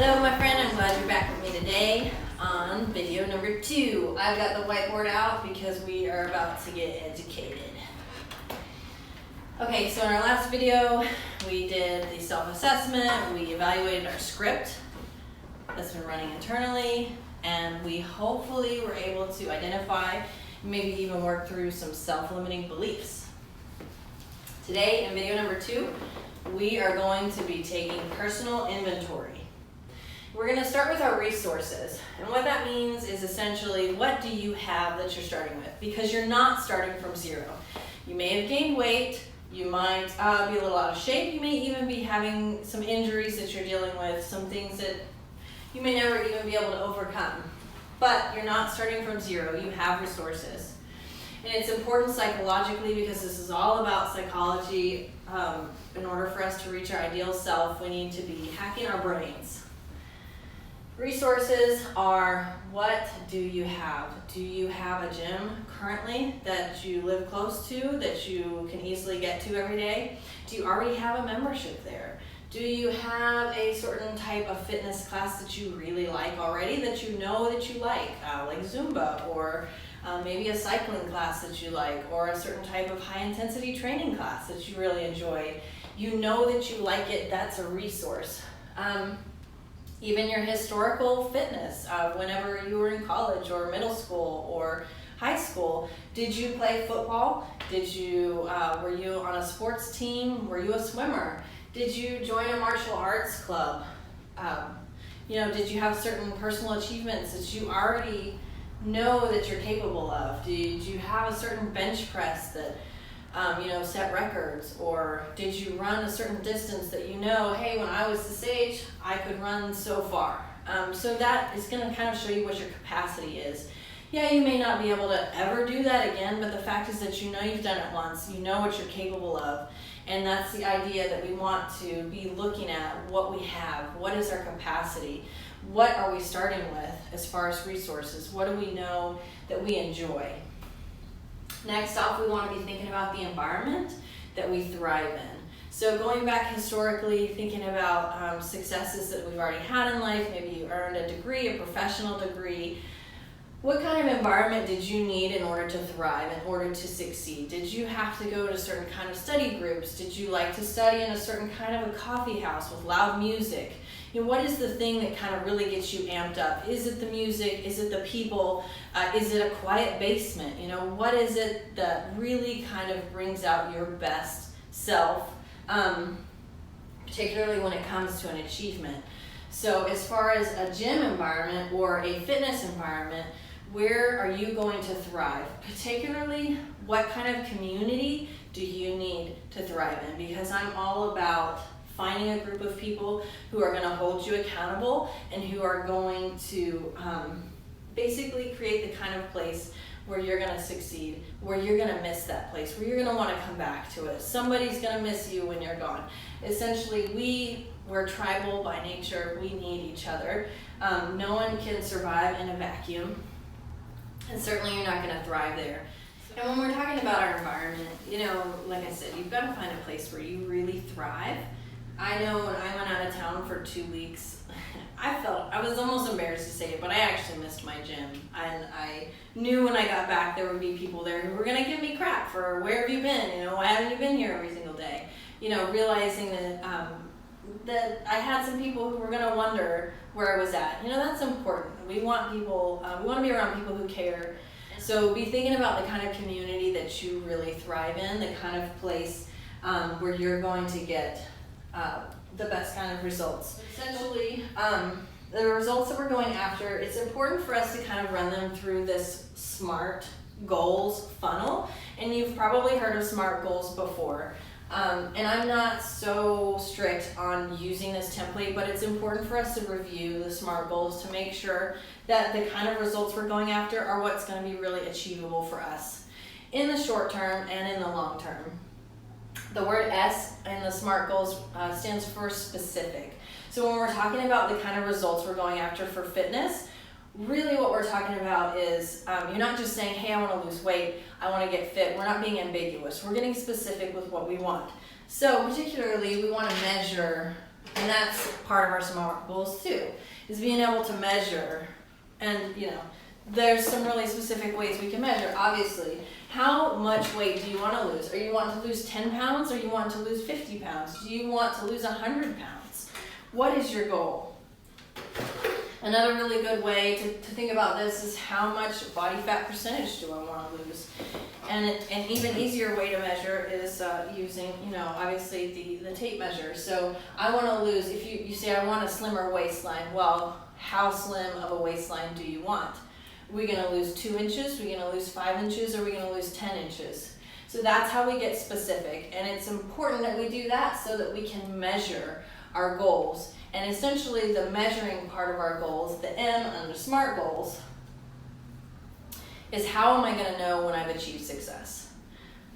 Hello my friend, I'm glad you're back with me today on video number 2. I've got the whiteboard out because we are about to get educated. Okay, so in our last video we did the self-assessment, we evaluated our script that's been running internally, and we hopefully were able to identify, maybe even work through some self-limiting beliefs. Today in video number 2, we are going to be taking personal inventory. We're going to start with our resources, and what that means is essentially what do you have that you're starting with, because you're not starting from zero. You may have gained weight, you might be a little out of shape, you may even be having some injuries that you're dealing with, some things that you may never even be able to overcome, but you're not starting from zero, you have resources. And it's important psychologically because this is all about psychology. In order for us to reach our ideal self, we need to be hacking our brains. Resources are, what do you have? Do you have a gym currently that you live close to, that you can easily get to every day? Do you already have a membership there? Do you have a certain type of fitness class that you really like already, that you know that you like Zumba, or maybe a cycling class that you like, or a certain type of high intensity training class that you really enjoy? You know that you like it, that's a resource. Even your historical fitness, whenever you were in college or middle school or high school, did you play football? Were you on a sports team? Were you a swimmer? Did you join a martial arts club? Did you have certain personal achievements that you already know that you're capable of? Did you have a certain bench press that set records, or did you run a certain distance that hey, when I was this age, I could run so far. So that is going to kind of show you what your capacity is. Yeah, you may not be able to ever do that again, but the fact is that you've done it once, you know what you're capable of, and that's the idea that we want to be looking at what we have, what is our capacity, what are we starting with as far as resources, what do we know that we enjoy. Next off, we want to be thinking about the environment that we thrive in. So going back historically, thinking about successes that we've already had in life, maybe you earned a degree, a professional degree. What kind of environment did you need in order to thrive, in order to succeed? Did you have to go to certain kind of study groups? Did you like to study in a certain kind of a coffee house with loud music? What is the thing that kind of really gets you amped up? Is it the music? Is it the people? Is it a quiet basement? What is it that really kind of brings out your best self, particularly when it comes to an achievement? So as far as a gym environment or a fitness environment, where are you going to thrive? Particularly, what kind of community do you need to thrive in? Because I'm all about finding a group of people who are going to hold you accountable and who are going to basically create the kind of place where you're going to succeed, where you're going to miss that place, where you're going to want to come back to it. Somebody's going to miss you when you're gone. Essentially, we're tribal by nature. We need each other. No one can survive in a vacuum, and certainly you're not going to thrive there. And when we're talking about our environment, like I said, you've got to find a place where you really thrive. I know when I went out of town for 2 weeks, I was almost embarrassed to say it, but I actually missed my gym. And I knew when I got back there would be people there who were going to give me crap for where have you been, why haven't you been here every single day? Realizing that I had some people who were going to wonder where I was at. That's important. We want people, we want to be around people who care. So be thinking about the kind of community that you really thrive in, the kind of place where you're going to get the best kind of results. Essentially, the results that we're going after, it's important for us to kind of run them through this SMART goals funnel. And you've probably heard of SMART goals before. And I'm not so strict on using this template, but it's important for us to review the SMART goals to make sure that the kind of results we're going after are what's going to be really achievable for us in the short term and in the long term. The word S in the SMART goals stands for specific. So when we're talking about the kind of results we're going after for fitness, really what we're talking about is you're not just saying, hey, I want to lose weight, I want to get fit. We're not being ambiguous. We're getting specific with what we want. So particularly, we want to measure And that's part of our SMART goals too, is being able to measure. And there's some really specific ways we can measure. Obviously, how much weight do you want to lose? Are you wanting to lose 10 pounds or you want to lose 50 pounds? Do you want to lose 100 pounds? What is your goal? Another really good way to think about this is how much body fat percentage do I want to lose? And an even easier way to measure is using, obviously the tape measure. So I want to lose, if you say I want a slimmer waistline, well, how slim of a waistline do you want? Are we going to lose 2 inches? Are we going to lose 5 inches? Or are we going to lose 10 inches? So that's how we get specific. And it's important that we do that so that we can measure our goals. And essentially the measuring part of our goals, the M under SMART goals, is how am I going to know when I've achieved success?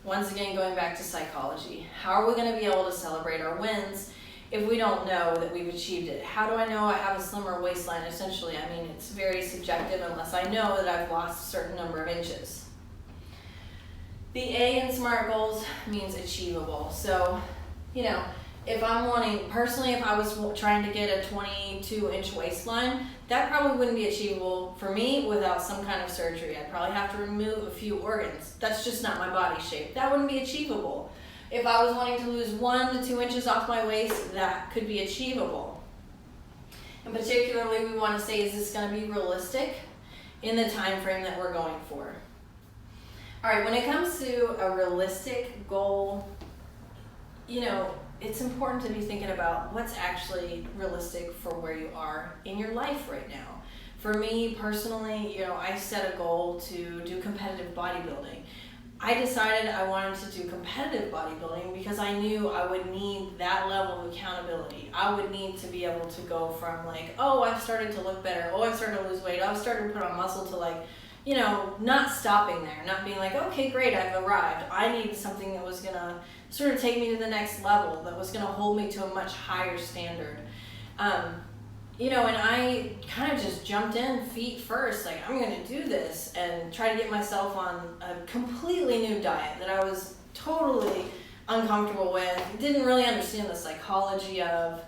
Once again, going back to psychology, how are we going to be able to celebrate our wins if we don't know that we've achieved it? How do I know I have a slimmer waistline? Essentially, it's very subjective unless I know that I've lost a certain number of inches. The A in SMART goals means achievable. So, if I'm personally, if I was trying to get a 22-inch waistline, that probably wouldn't be achievable for me without some kind of surgery. I'd probably have to remove a few organs. That's just not my body shape. That wouldn't be achievable. If I was wanting to lose 1 to 2 inches off my waist, that could be achievable. And particularly, we want to say, is this going to be realistic in the time frame that we're going for? All right, when it comes to a realistic goal, it's important to be thinking about what's actually realistic for where you are in your life right now. For me personally, I set a goal to do competitive bodybuilding. I decided I wanted to do competitive bodybuilding because I knew I would need that level of accountability. I would need to be able to go from I've started to look better, I've started to lose weight, I've started to put on muscle to not stopping there, not being okay, great, I've arrived. I needed something that was gonna sort of take me to the next level, that was gonna hold me to a much higher standard. And I kind of just jumped in feet first, I'm gonna do this and try to get myself on a completely new diet that I was totally uncomfortable with, didn't really understand the psychology of,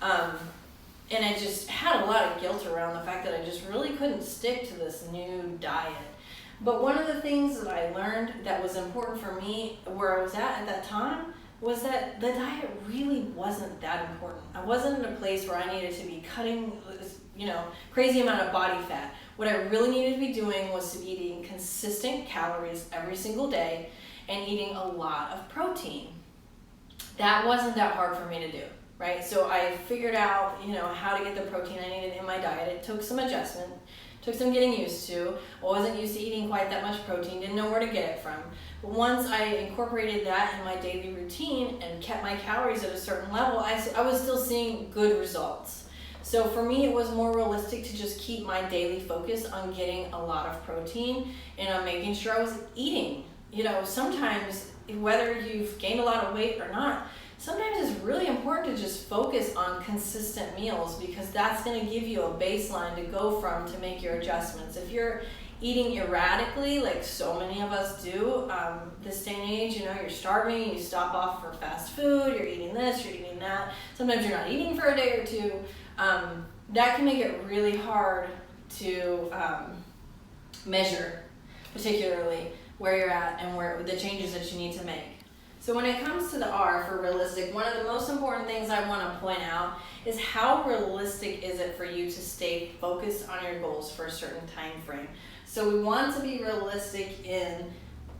and I just had a lot of guilt around the fact that I just really couldn't stick to this new diet. But one of the things that I learned that was important for me where I was at that time was that the diet really wasn't that important. I wasn't in a place where I needed to be cutting, crazy amount of body fat. What I really needed to be doing was eating consistent calories every single day and eating a lot of protein. That wasn't that hard for me to do, right? So I figured out, how to get the protein I needed in my diet. It took some adjustment, took some getting used to. I wasn't used to eating quite that much protein, didn't know where to get it from. But once I incorporated that in my daily routine and kept my calories at a certain level, I was still seeing good results. So for me, it was more realistic to just keep my daily focus on getting a lot of protein and on making sure I was eating. Sometimes, whether you've gained a lot of weight or not, sometimes it's really important to just focus on consistent meals because that's going to give you a baseline to go from to make your adjustments. If you're eating erratically, like so many of us do, this day and age, you're starving, you stop off for fast food, you're eating this, you're eating that. Sometimes you're not eating for a day or two. That can make it really hard to measure, particularly where you're at and where the changes that you need to make. So when it comes to the R for realistic, one of the most important things I want to point out is how realistic is it for you to stay focused on your goals for a certain time frame. So we want to be realistic in,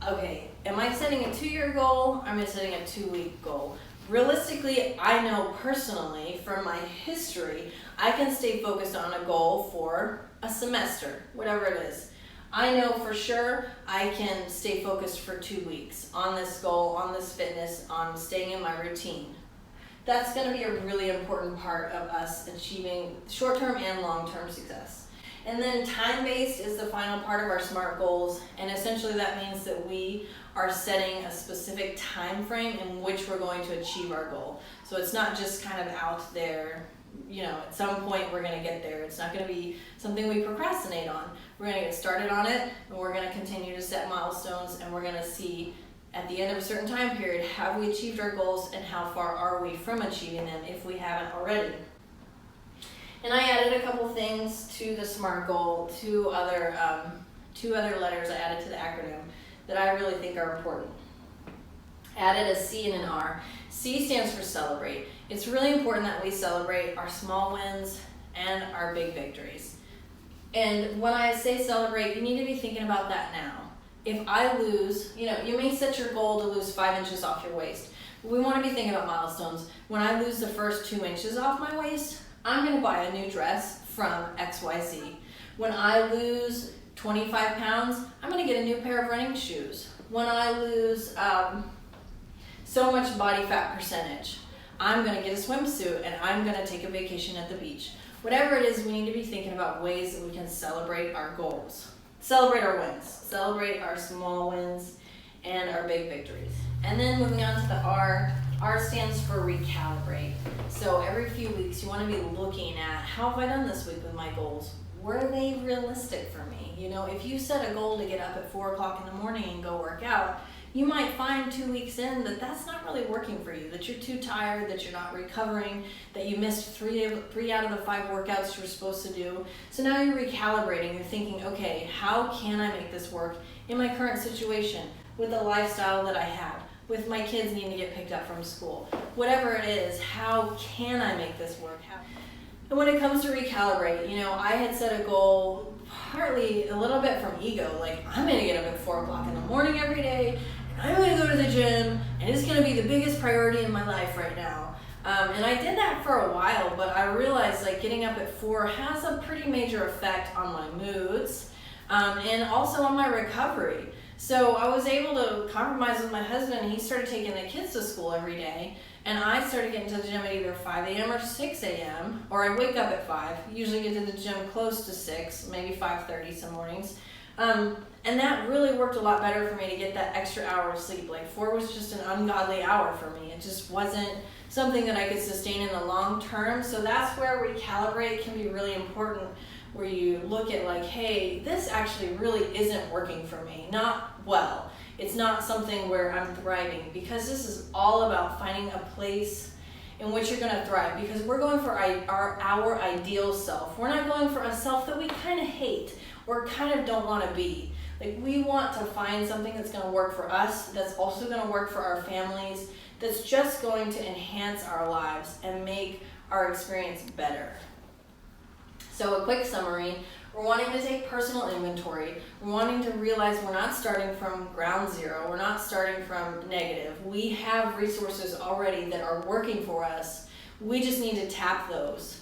am I setting a 2-year goal? Am I setting a 2-week goal? Realistically, I know personally from my history, I can stay focused on a goal for a semester, whatever it is. I know for sure I can stay focused for 2 weeks on this goal, on this fitness, on staying in my routine. That's going to be a really important part of us achieving short-term and long-term success. And then time-based is the final part of our SMART goals, and essentially that means that we are setting a specific time frame in which we're going to achieve our goal. So it's not just kind of out there, at some point we're going to get there. It's not going to be something we procrastinate on. We're going to get started on it, and we're going to continue to set milestones, and we're going to see at the end of a certain time period, have we achieved our goals and how far are we from achieving them if we haven't already? And I added a couple things to the SMART goal, two other letters I added to the acronym that I really think are important. Added a C and an R. C stands for celebrate. It's really important that we celebrate our small wins and our big victories. And when I say celebrate, you need to be thinking about that now. If I lose, you may set your goal to lose 5 inches off your waist. We want to be thinking about milestones. When I lose the first 2 inches off my waist, I'm going to buy a new dress from XYZ. When I lose 25 pounds, I'm going to get a new pair of running shoes. When I lose so much body fat percentage, I'm going to get a swimsuit and I'm going to take a vacation at the beach. Whatever it is, we need to be thinking about ways that we can celebrate our goals. Celebrate our wins. Celebrate our small wins and our big victories. And then moving on to the R. R stands for recalibrate. So every few weeks you want to be looking at, how have I done this week with my goals? Were they realistic for me? If you set a goal to get up at 4 o'clock in the morning and go work out, you might find 2 weeks in that that's not really working for you, that you're too tired, that you're not recovering, that you missed three out of the 5 workouts you were supposed to do. So now you're recalibrating. You're thinking, okay, how can I make this work in my current situation, with the lifestyle that I have, with my kids needing to get picked up from school? Whatever it is, how can I make this work? And when it comes to recalibrate, I had set a goal partly a little bit from ego, like I'm going to get up at 4 o'clock in the morning every day, and I'm going to go to the gym, and it's going to be the biggest priority in my life right now. And I did that for a while, but I realized getting up at 4 has a pretty major effect on my moods and also on my recovery. So I was able to compromise with my husband. He started taking the kids to school every day, and I started getting to the gym at either 5 a.m. or 6 a.m., or I wake up at 5, usually get to the gym close to 6, maybe 5:30 some mornings. And that really worked a lot better for me to get that extra hour of sleep. 4 was just an ungodly hour for me. It just wasn't something that I could sustain in the long term. So that's where recalibrate can be really important, where you look at hey, this actually really isn't working for me, not well. It's not something where I'm thriving, because this is all about finding a place in which you're going to thrive, because we're going for our ideal self. We're not going for a self that we kind of hate or kind of don't want to be. We want to find something that's going to work for us, that's also going to work for our families, that's just going to enhance our lives and make our experience better. So a quick summary: we're wanting to take personal inventory. We're wanting to realize we're not starting from ground zero. We're not starting from negative. We have resources already that are working for us. We just need to tap those.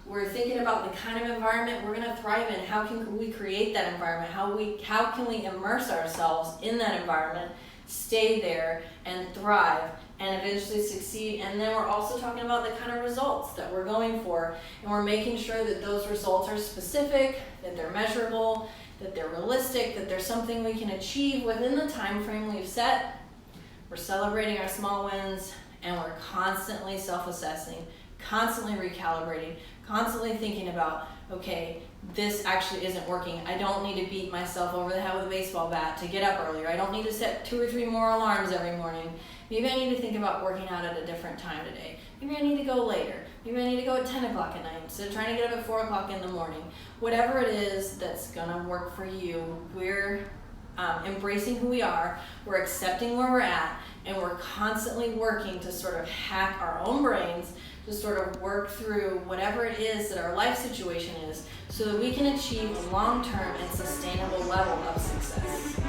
We're thinking about the kind of environment we're going to thrive in. How can we create that environment? How can we immerse ourselves in that environment, stay there, and thrive, and eventually succeed? And then we're also talking about the kind of results that we're going for, and we're making sure that those results are specific, that they're measurable, that they're realistic, that there's something we can achieve within the time frame we've set. We're celebrating our small wins, and we're constantly self-assessing, constantly recalibrating, constantly thinking about, okay, this actually isn't working. I don't need to beat myself over the head with a baseball bat to get up earlier. I don't need to set 2 or 3 more alarms every morning. Maybe I need to think about working out at a different time today. Maybe I need to go later. Maybe I need to go at 10 o'clock at night instead of trying to get up at 4 o'clock in the morning. Whatever it is that's going to work for you, we're embracing who we are, we're accepting where we're at, and we're constantly working to sort of hack our own brains to sort of work through whatever it is that our life situation is, so that we can achieve a long-term and sustainable level of success.